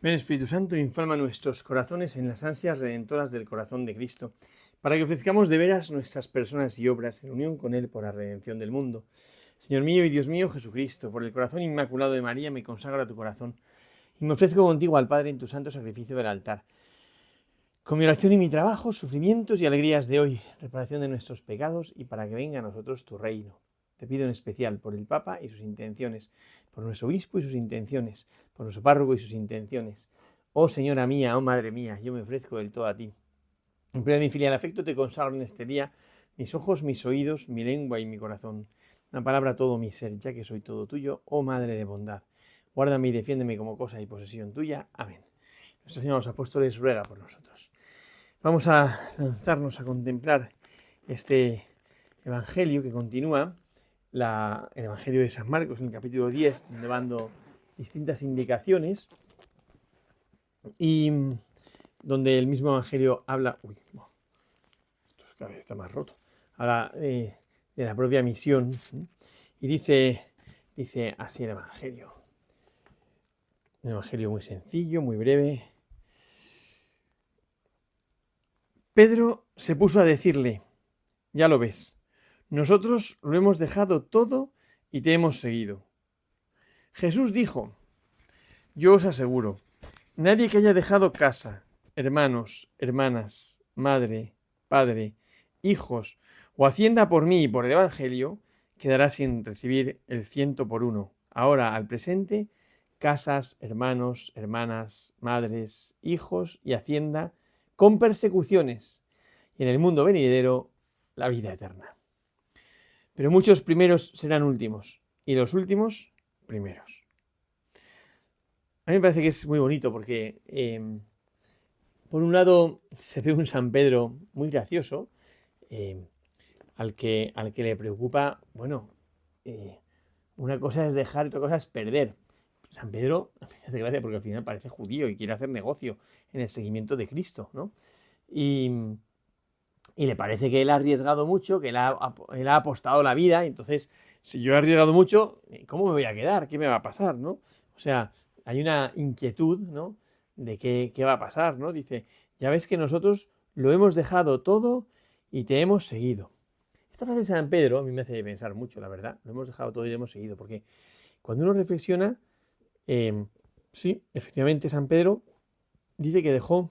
Ven Espíritu Santo, inflama nuestros corazones en las ansias redentoras del corazón de Cristo, para que ofrezcamos de veras nuestras personas y obras en unión con Él por la redención del mundo. Señor mío y Dios mío Jesucristo, por el corazón inmaculado de María me consagro a tu corazón y me ofrezco contigo al Padre en tu santo sacrificio del altar. Con mi oración y mi trabajo, sufrimientos y alegrías de hoy, reparación de nuestros pecados y para que venga a nosotros tu reino. Te pido en especial por el Papa y sus intenciones, por nuestro obispo y sus intenciones, por nuestro párroco y sus intenciones. Oh Señora mía, oh Madre mía, yo me ofrezco del todo a ti. En pleno de mi filial afecto te consagro en este día mis ojos, mis oídos, mi lengua y mi corazón. Una palabra todo mi ser, ya que soy todo tuyo, oh Madre de bondad. Guárdame y defiéndeme como cosa y posesión tuya. Amén. Nuestra Señora de los Apóstoles ruega por nosotros. Vamos a lanzarnos a contemplar este Evangelio que continúa, el Evangelio de San Marcos, en el capítulo 10, donde van dando distintas indicaciones y donde el mismo Evangelio habla, esto cada vez está más roto, habla de la propia misión y dice así el Evangelio. Un Evangelio muy sencillo, muy breve. Pedro se puso a decirle: ya lo ves, nosotros lo hemos dejado todo y te hemos seguido. Jesús dijo: yo os aseguro, nadie que haya dejado casa, hermanos, hermanas, madre, padre, hijos o hacienda por mí y por el Evangelio, quedará sin recibir el 100 por 1. Ahora, al presente, casas, hermanos, hermanas, madres, hijos y hacienda, con persecuciones, y en el mundo venidero, la vida eterna. Pero muchos primeros serán últimos, y los últimos primeros. A mí me parece que es muy bonito porque, por un lado, se ve un San Pedro muy gracioso, al que le preocupa, una cosa es dejar y otra cosa es perder. San Pedro, a mí me hace gracia porque al final parece judío y quiere hacer negocio en el seguimiento de Cristo, ¿no? Y le parece que él ha arriesgado mucho, que él ha apostado la vida, y entonces, si yo he arriesgado mucho, ¿cómo me voy a quedar? ¿Qué me va a pasar? ¿No? O sea, hay una inquietud, ¿no?, de qué va a pasar, ¿no? Dice: ya ves que nosotros lo hemos dejado todo y te hemos seguido. Esta frase de San Pedro a mí me hace pensar mucho, la verdad. Lo hemos dejado todo y te hemos seguido, porque cuando uno reflexiona, sí, efectivamente San Pedro dice que dejó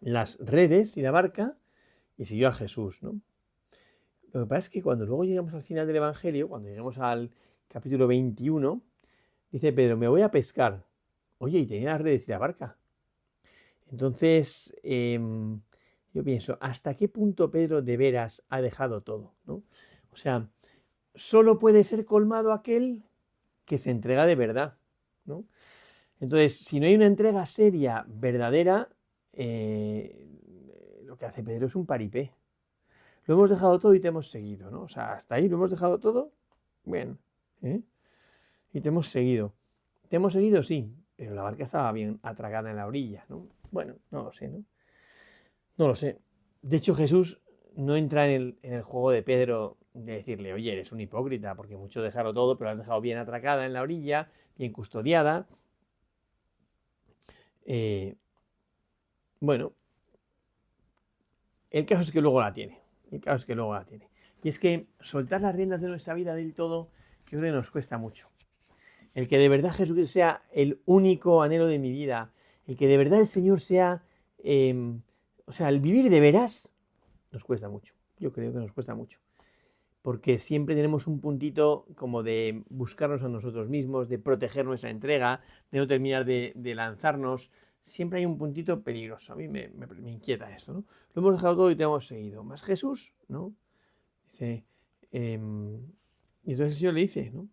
las redes y la barca y siguió a Jesús, ¿no? Lo que pasa es que cuando luego llegamos al final del Evangelio, cuando lleguemos al capítulo 21, dice Pedro: me voy a pescar. Oye, y tenía las redes y la barca. Entonces, yo pienso, ¿hasta qué punto Pedro de veras ha dejado todo, ¿no? O sea, solo puede ser colmado aquel que se entrega de verdad, ¿no? Entonces, si no hay una entrega seria, verdadera, lo que hace Pedro es un paripé. Lo hemos dejado todo y te hemos seguido, ¿no? O sea, hasta ahí lo hemos dejado todo, bueno, y te hemos seguido. ¿Te hemos seguido? Sí, pero la barca estaba bien atracada en la orilla, ¿no? Bueno, no lo sé, ¿no? No lo sé. De hecho, Jesús no entra en el juego de Pedro de decirle: oye, eres un hipócrita, porque mucho dejarlo todo, pero lo has dejado bien atracada en la orilla, bien custodiada. Bueno, el caso es que luego la tiene. Y es que soltar las riendas de nuestra vida del todo, yo creo que nos cuesta mucho. El que de verdad Jesús sea el único anhelo de mi vida, el que de verdad el Señor sea, el vivir de veras, nos cuesta mucho. Yo creo que nos cuesta mucho. Porque siempre tenemos un puntito como de buscarnos a nosotros mismos, de proteger nuestra entrega, de no terminar de lanzarnos. Siempre hay un puntito peligroso. A mí me inquieta esto, ¿no? Lo hemos dejado todo y te hemos seguido. ¿Más Jesús? ¿No? Dice, y entonces el Señor le dice, ¿no?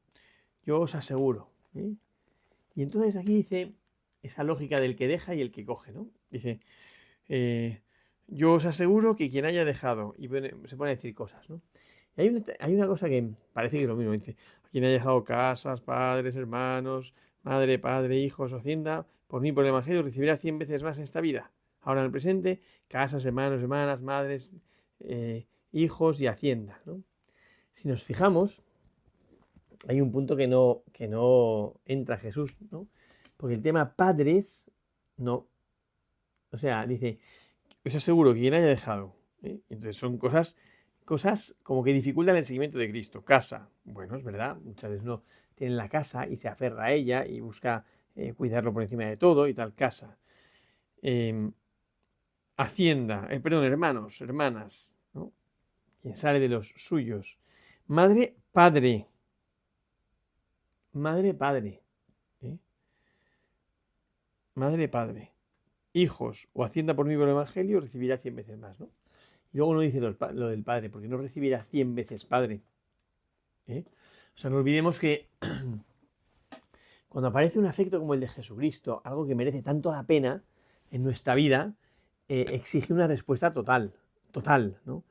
Yo os aseguro. Y entonces aquí dice esa lógica del que deja y el que coge, ¿no? Dice, yo os aseguro que quien haya dejado, y se pone a decir cosas, ¿no? Y hay una cosa que parece que es lo mismo. Dice: a quien haya dejado casas, padres, hermanos, madre, padre, hijos o hacienda, por mí, por el Evangelio, recibirá 100 veces más en esta vida. Ahora en el presente, casas, hermanos, hermanas, madres, hijos y hacienda, ¿no? Si nos fijamos, hay un punto que no entra Jesús, ¿no? porque el tema padres, no. O sea, dice, os aseguro que quien haya dejado, entonces son cosas como que dificultan el seguimiento de Cristo. Casa, bueno, es verdad, muchas veces no tienen la casa y se aferra a ella y busca cuidarlo por encima de todo y tal, casa. Hacienda, perdón, hermanos, hermanas, ¿no? Quien sale de los suyos. Madre, padre. Madre, padre. Madre, padre. Hijos o hacienda por mí por el Evangelio recibirá 100 veces más, ¿no? Y luego no dice lo del padre, porque no recibirá 100 veces padre. O sea, no olvidemos que cuando aparece un afecto como el de Jesucristo, algo que merece tanto la pena en nuestra vida, exige una respuesta total, ¿no?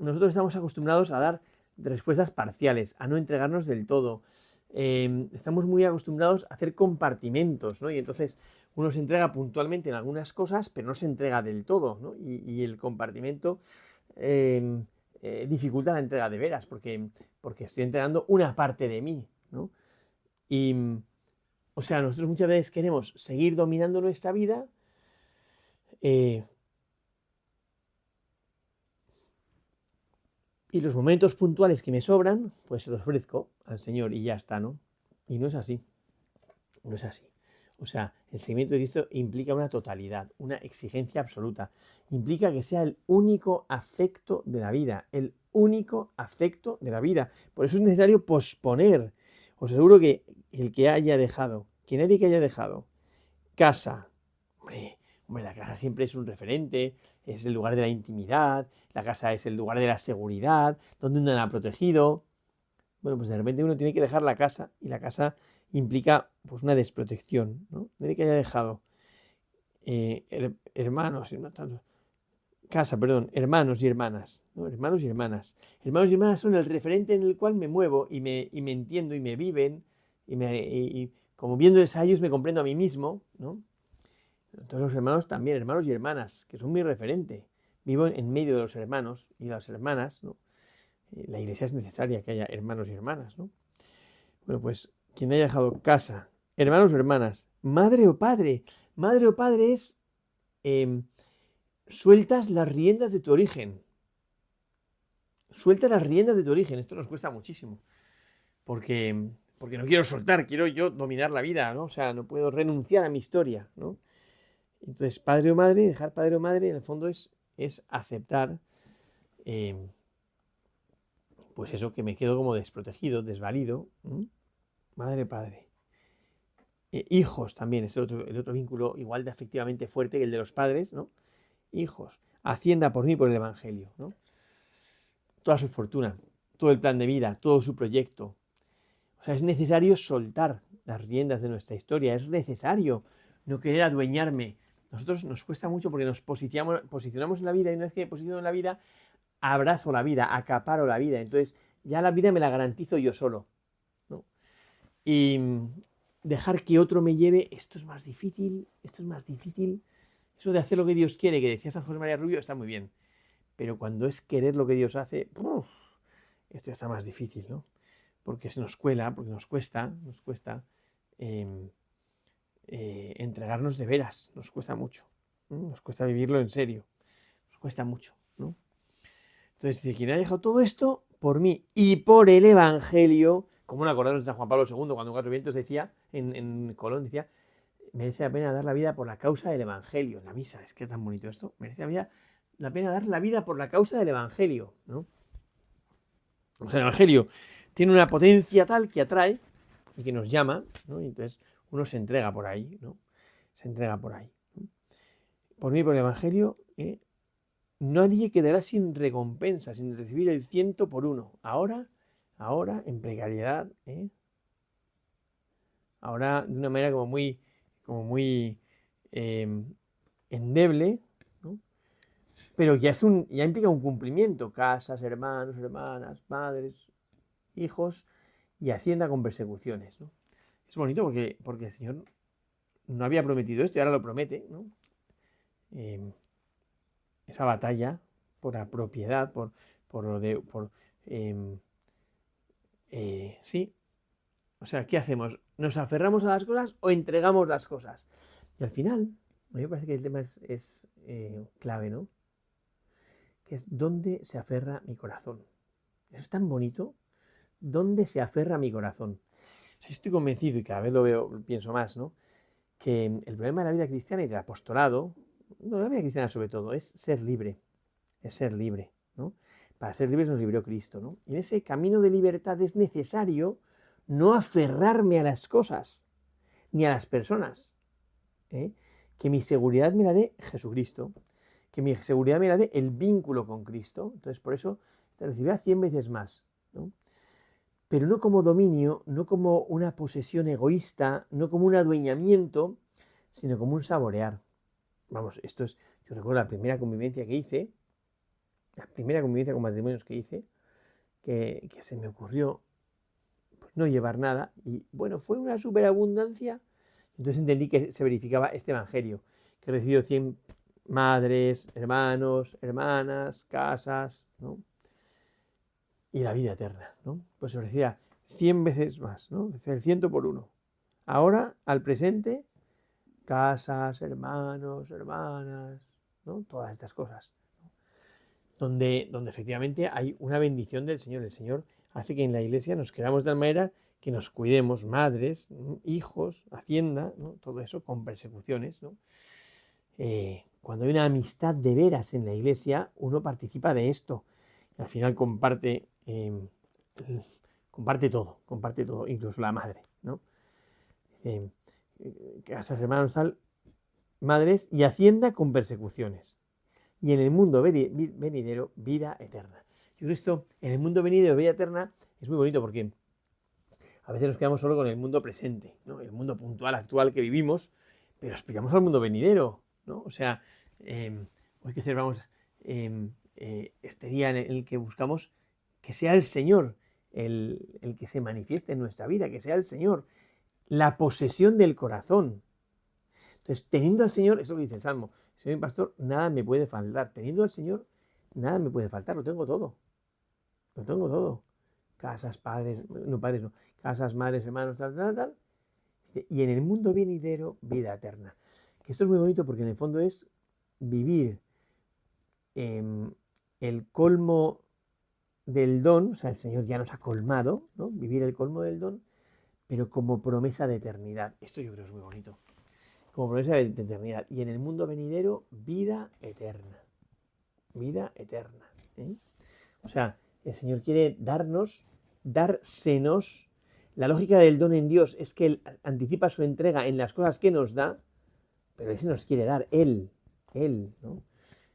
Nosotros estamos acostumbrados a dar respuestas parciales, a no entregarnos del todo. Estamos muy acostumbrados a hacer compartimentos, ¿no? Y entonces uno se entrega puntualmente en algunas cosas, pero no se entrega del todo, ¿no? Y el compartimento dificulta la entrega de veras, porque estoy entregando una parte de mí, ¿no? Y, o sea, nosotros muchas veces queremos seguir dominando nuestra vida, y los momentos puntuales que me sobran, pues se los ofrezco al Señor y ya está, ¿no? Y no es así, no es así. O sea, el seguimiento de Cristo implica una totalidad, una exigencia absoluta. Implica que sea el único afecto de la vida, el único afecto de la vida. Por eso es necesario posponer. Os aseguro que el que haya dejado, que nadie que haya dejado casa, hombre, la casa siempre es un referente, es el lugar de la intimidad, la casa es el lugar de la seguridad, donde uno la ha protegido. Bueno, pues de repente uno tiene que dejar la casa y la casa implica pues una desprotección, ¿no? Nadie que haya dejado hermanos, casa, perdón, hermanos y hermanas, ¿no? Hermanos y hermanas. Hermanos y hermanas son el referente en el cual me muevo y me entiendo y me viven y como viéndoles a ellos me comprendo a mí mismo, ¿no? Todos los hermanos también, hermanos y hermanas, que son mi referente. Vivo en medio de los hermanos y las hermanas, ¿no? La iglesia es necesaria que haya hermanos y hermanas, ¿no? Bueno, pues quien haya dejado casa, hermanos o hermanas, madre o padre. Madre o padre es sueltas las riendas de tu origen. Sueltas las riendas de tu origen. Esto nos cuesta muchísimo. Porque no quiero soltar, quiero yo dominar la vida, ¿no? O sea, no puedo renunciar a mi historia, ¿no? Entonces, padre o madre, dejar padre o madre, en el fondo es aceptar, pues eso, que me quedo como desprotegido, desvalido. Madre, padre. Hijos también, es el otro vínculo igual de afectivamente fuerte que el de los padres, ¿no? Hijos. Hacienda por mí, por el Evangelio, ¿no? Toda su fortuna, todo el plan de vida, todo su proyecto. O sea, es necesario soltar las riendas de nuestra historia, es necesario no querer adueñarme. Nosotros nos cuesta mucho porque nos posicionamos en la vida y una vez que me posiciono en la vida, abrazo la vida, acaparo la vida. Entonces, ya la vida me la garantizo yo solo, ¿no? Y dejar que otro me lleve, esto es más difícil, esto es más difícil. Eso de hacer lo que Dios quiere, que decía San José María Rubio, está muy bien. Pero cuando es querer lo que Dios hace, esto ya está más difícil, ¿no? Porque se nos cuela, porque nos cuesta entregarnos de veras, nos cuesta mucho, ¿no? Nos cuesta vivirlo en serio, nos cuesta mucho, ¿no? Entonces dice, quien ha dejado todo esto por mí y por el Evangelio, como lo acordaron de San Juan Pablo II, cuando en Cuatro Vientos decía, en Colón decía, merece la pena dar la vida por la causa del Evangelio, en la misa, es que es tan bonito esto, merece la pena dar la vida por la causa del Evangelio, ¿no? O sea, el Evangelio tiene una potencia tal que atrae y que nos llama, ¿no? Y entonces uno se entrega por ahí, ¿no? Se entrega por ahí, ¿no? Por mí, por el Evangelio, nadie quedará sin recompensa, sin recibir el 100 por uno. Ahora, en precariedad, ahora de una manera como muy endeble, ¿no? Pero ya implica un cumplimiento, casas, hermanos, hermanas, madres, hijos y hacienda con persecuciones, ¿no? Es bonito porque el Señor no había prometido esto y ahora lo promete, ¿no? Esa batalla por la propiedad, sí, O sea, ¿qué hacemos? ¿Nos aferramos a las cosas o entregamos las cosas? Y al final, a mí me parece que el tema es clave, ¿no? Que es dónde se aferra mi corazón. Eso es tan bonito. ¿Dónde se aferra mi corazón? Yo estoy convencido, y cada vez lo pienso más, ¿no? Que el problema de la vida cristiana y del apostolado, no, de la vida cristiana sobre todo, es ser libre. Es ser libre, ¿no? Para ser libres nos libró Cristo, ¿no? Y en ese camino de libertad es necesario no aferrarme a las cosas, ni a las personas, ¿eh? Que mi seguridad me la dé Jesucristo, que mi seguridad me la dé el vínculo con Cristo. Entonces, por eso te recibirá 100 veces más, ¿no? Pero no como dominio, no como una posesión egoísta, no como un adueñamiento, sino como un saborear. Vamos, esto es, yo recuerdo la primera convivencia que hice, la primera convivencia con matrimonios que hice, que se me ocurrió pues, no llevar nada, y bueno, fue una superabundancia. Entonces entendí que se verificaba este evangelio, que he recibido 100 madres, hermanos, hermanas, casas, ¿no? Y la vida eterna, ¿no? Pues se recibía 100 veces más, ¿no? El 100 por 1. Ahora, al presente, casas, hermanos, hermanas, ¿no? Todas estas cosas, ¿no? Donde efectivamente hay una bendición del Señor. El Señor hace que en la iglesia nos queramos de tal manera que nos cuidemos, madres, hijos, hacienda, ¿no? Todo eso con persecuciones, ¿no? Cuando hay una amistad de veras en la iglesia, uno participa de esto. Y al final comparte todo, incluso la madre, ¿no? Casas, hermanos, tal, madres y hacienda con persecuciones. Y en el mundo venidero, vida eterna. Yo creo que esto, en el mundo venidero, vida eterna, es muy bonito porque a veces nos quedamos solo con el mundo presente, ¿no? El mundo puntual, actual que vivimos, pero aspiramos al mundo venidero, ¿no? O sea, hoy que celebramos este día en el que buscamos que sea el Señor el que se manifieste en nuestra vida, que sea el Señor la posesión del corazón. Entonces, teniendo al Señor, eso es lo que dice el Salmo, Señor mi pastor, nada me puede faltar. Teniendo al Señor, nada me puede faltar, lo tengo todo. Lo tengo todo. Casas, padres, no padres, no. Casas, madres, hermanos, tal, tal, tal. Y en el mundo venidero, vida eterna. Que esto es muy bonito porque en el fondo es vivir el colmo del don, o sea, el Señor ya nos ha colmado, ¿no? Vivir el colmo del don, pero como promesa de eternidad. Esto yo creo que es muy bonito. Como promesa de eternidad. Y en el mundo venidero, vida eterna. Vida eterna, ¿eh? O sea, el Señor quiere dársenos. La lógica del don en Dios es que Él anticipa su entrega en las cosas que nos da, pero Él se nos quiere dar, Él, ¿no?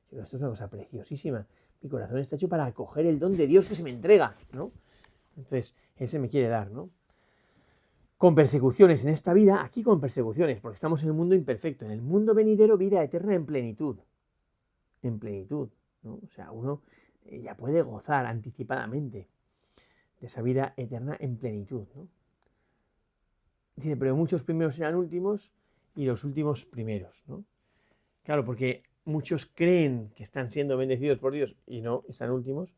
Pero esto es una cosa preciosísima. Mi corazón está hecho para acoger el don de Dios que se me entrega, ¿no? Entonces, Él se me quiere dar, ¿no? Con persecuciones en esta vida, aquí con persecuciones, porque estamos en un mundo imperfecto. En el mundo venidero, vida eterna en plenitud. En plenitud, ¿no? O sea, uno ya puede gozar anticipadamente de esa vida eterna en plenitud, ¿no? Dice, pero muchos primeros serán últimos y los últimos primeros, ¿no? Claro, porque muchos creen que están siendo bendecidos por Dios y no, están últimos,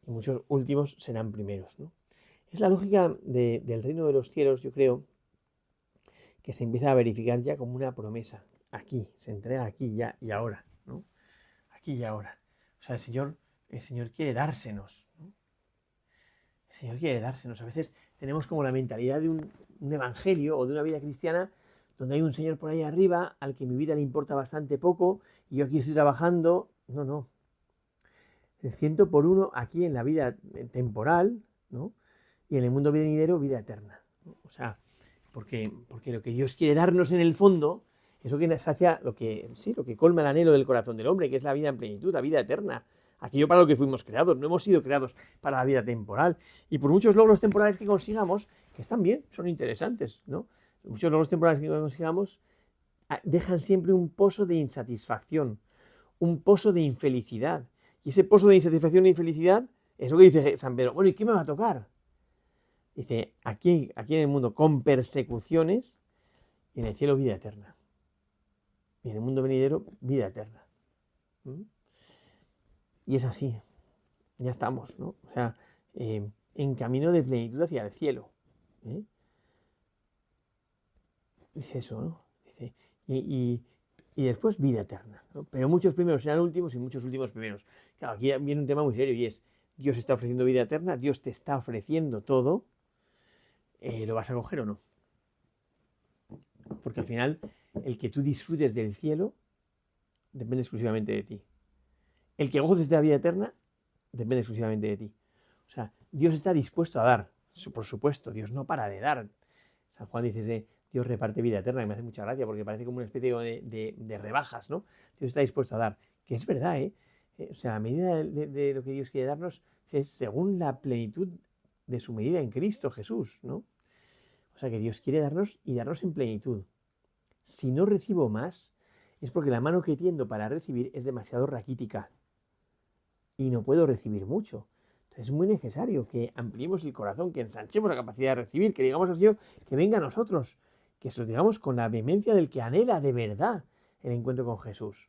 y muchos últimos serán primeros, ¿no? Es la lógica del reino de los cielos, yo creo, que se empieza a verificar ya como una promesa. Aquí, se entrega aquí ya y ahora, ¿no? Aquí y ahora. O sea, el Señor quiere dársenos, ¿no? El Señor quiere dársenos. A veces tenemos como la mentalidad de un evangelio o de una vida cristiana donde hay un Señor por ahí arriba al que mi vida le importa bastante poco y yo aquí estoy trabajando. No, no. El 100 por 1 aquí en la vida temporal, ¿no? Y en el mundo venidero, vida eterna, ¿no? O sea, porque lo que Dios quiere darnos en el fondo es lo que sacia, lo que colma el anhelo del corazón del hombre, que es la vida en plenitud, la vida eterna. Aquello para lo que fuimos creados, no hemos sido creados para la vida temporal. Y por muchos logros temporales que consigamos, que están bien, son interesantes, ¿no? Muchos logros temporales que consigamos dejan siempre un pozo de insatisfacción, un pozo de infelicidad. Y ese pozo de insatisfacción e infelicidad es lo que dice San Pedro. Bueno, ¿y qué me va a tocar? Dice, aquí en el mundo, con persecuciones, y en el cielo vida eterna. Y en el mundo venidero, vida eterna. ¿Mm? Y es así. Ya estamos, ¿no? O sea, en camino de plenitud hacia el cielo, ¿eh? Dice eso, ¿no? Dice, y después vida eterna, ¿no? Pero muchos primeros serán últimos y muchos últimos primeros. Claro, aquí viene un tema muy serio y es, Dios está ofreciendo vida eterna, Dios te está ofreciendo todo, ¿lo vas a coger o no? Porque al final, el que tú disfrutes del cielo depende exclusivamente de ti. El que goces de la vida eterna depende exclusivamente de ti. O sea, Dios está dispuesto a dar, por supuesto, Dios no para de dar. San Juan dice, Dios reparte vida eterna, que me hace mucha gracia porque parece como una especie de rebajas, ¿no? Dios está dispuesto a dar, que es verdad, ¿eh? O sea, a medida de lo que Dios quiere darnos es según la plenitud de su medida en Cristo Jesús, ¿no? O sea, que Dios quiere darnos y darnos en plenitud. Si no recibo más, es porque la mano que tiendo para recibir es demasiado raquítica y no puedo recibir mucho. Entonces es muy necesario que ampliemos el corazón, que ensanchemos la capacidad de recibir, que digamos al Señor que venga a nosotros, que se lo digamos con la vehemencia del que anhela de verdad el encuentro con Jesús.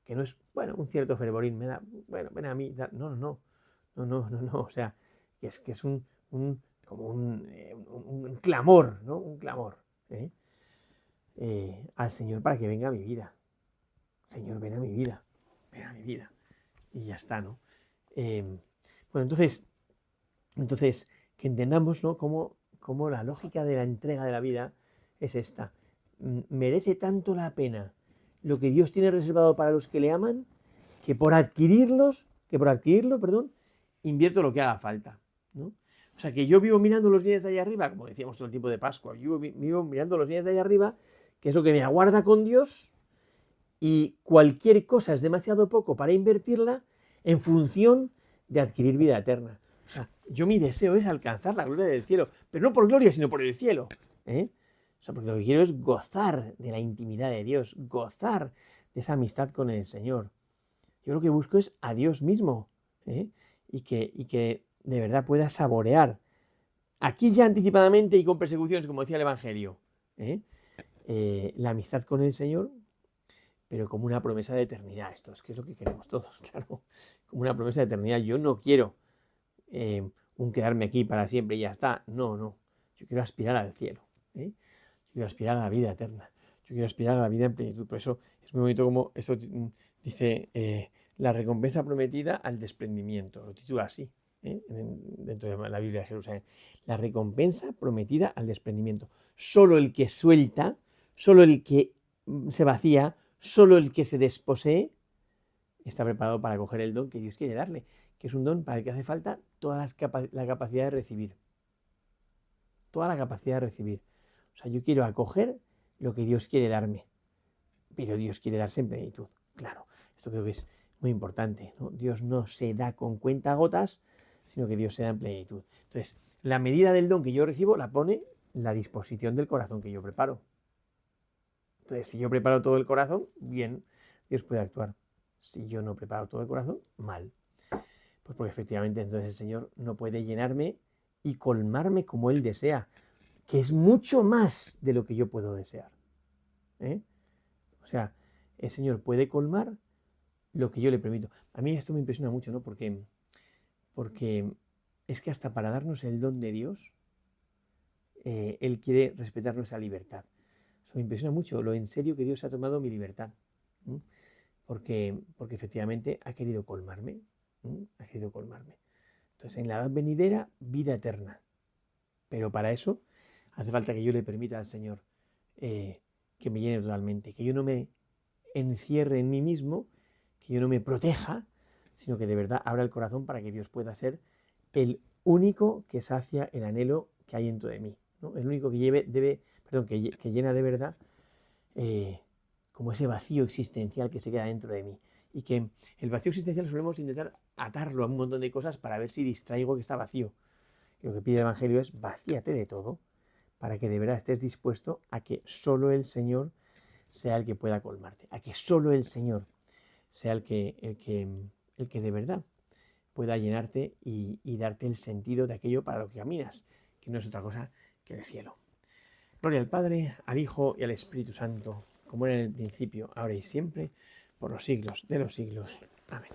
Que no es, bueno, un cierto fervorín, bueno, ven a mí, no, o sea, que es como un clamor, ¿no? Un clamor, al Señor para que venga a mi vida. Señor, ven a mi vida, ven a mi vida. Y ya está, ¿no? Bueno, entonces, que entendamos, ¿no? Cómo la lógica de la entrega de la vida es esta. Merece tanto la pena lo que Dios tiene reservado para los que le aman, que por adquirirlo, invierto lo que haga falta, ¿no? O sea, que yo vivo mirando los bienes de allá arriba, como decíamos todo el tiempo de Pascua, vivo mirando los bienes de allá arriba, que es lo que me aguarda con Dios, y cualquier cosa es demasiado poco para invertirla en función de adquirir vida eterna. O sea, yo mi deseo es alcanzar la gloria del cielo, pero no por gloria, sino por el cielo, ¿eh? O sea, porque lo que quiero es gozar de la intimidad de Dios, gozar de esa amistad con el Señor. Yo lo que busco es a Dios mismo, ¿eh? y que de verdad pueda saborear, aquí ya anticipadamente y con persecuciones, como decía el Evangelio, la amistad con el Señor, pero como una promesa de eternidad. Esto es que es lo que queremos todos, claro, como una promesa de eternidad. Yo no quiero un quedarme aquí para siempre y ya está, no, yo quiero aspirar al cielo, yo quiero aspirar a la vida eterna, yo quiero aspirar a la vida en plenitud. Por eso es muy bonito como esto dice la recompensa prometida al desprendimiento, lo titula así, dentro de la Biblia de Jerusalén, la recompensa prometida al desprendimiento. Solo el que suelta, solo el que se vacía, solo el que se desposee está preparado para coger el don que Dios quiere darle, que es un don para el que hace falta toda la capacidad de recibir. Toda la capacidad de recibir. O sea, yo quiero acoger lo que Dios quiere darme, pero Dios quiere darse en plenitud. Claro, esto creo que es muy importante, ¿no? Dios no se da con cuentagotas, sino que Dios se da en plenitud. Entonces, la medida del don que yo recibo la pone la disposición del corazón que yo preparo. Entonces, si yo preparo todo el corazón, bien, Dios puede actuar. Si yo no preparo todo el corazón, mal. Pues porque efectivamente entonces el Señor no puede llenarme y colmarme como Él desea, que es mucho más de lo que yo puedo desear. O sea, el Señor puede colmar lo que yo le permito. A mí esto me impresiona mucho, ¿no? Porque es que hasta para darnos el don de Dios, Él quiere respetar nuestra libertad. Eso me impresiona mucho lo en serio que Dios ha tomado mi libertad. Porque efectivamente ha querido colmarme. Ha querido colmarme. Entonces, en la edad venidera, vida eterna. Pero para eso hace falta que yo le permita al Señor que me llene totalmente, que yo no me encierre en mí mismo, que yo no me proteja, sino que de verdad abra el corazón para que Dios pueda ser el único que sacia el anhelo que hay dentro de mí, ¿no? El único que que llena de verdad como ese vacío existencial que se queda dentro de mí. Y que el vacío existencial solemos intentar atarlo a un montón de cosas para ver si distraigo que está vacío. Y lo que pide el Evangelio es vacíate de todo para que de verdad estés dispuesto a que solo el Señor sea el que pueda colmarte, a que solo el Señor sea el que de verdad pueda llenarte y darte el sentido de aquello para lo que caminas, que no es otra cosa que el cielo. Gloria al Padre, al Hijo y al Espíritu Santo, como era en el principio, ahora y siempre, por los siglos de los siglos. Amén.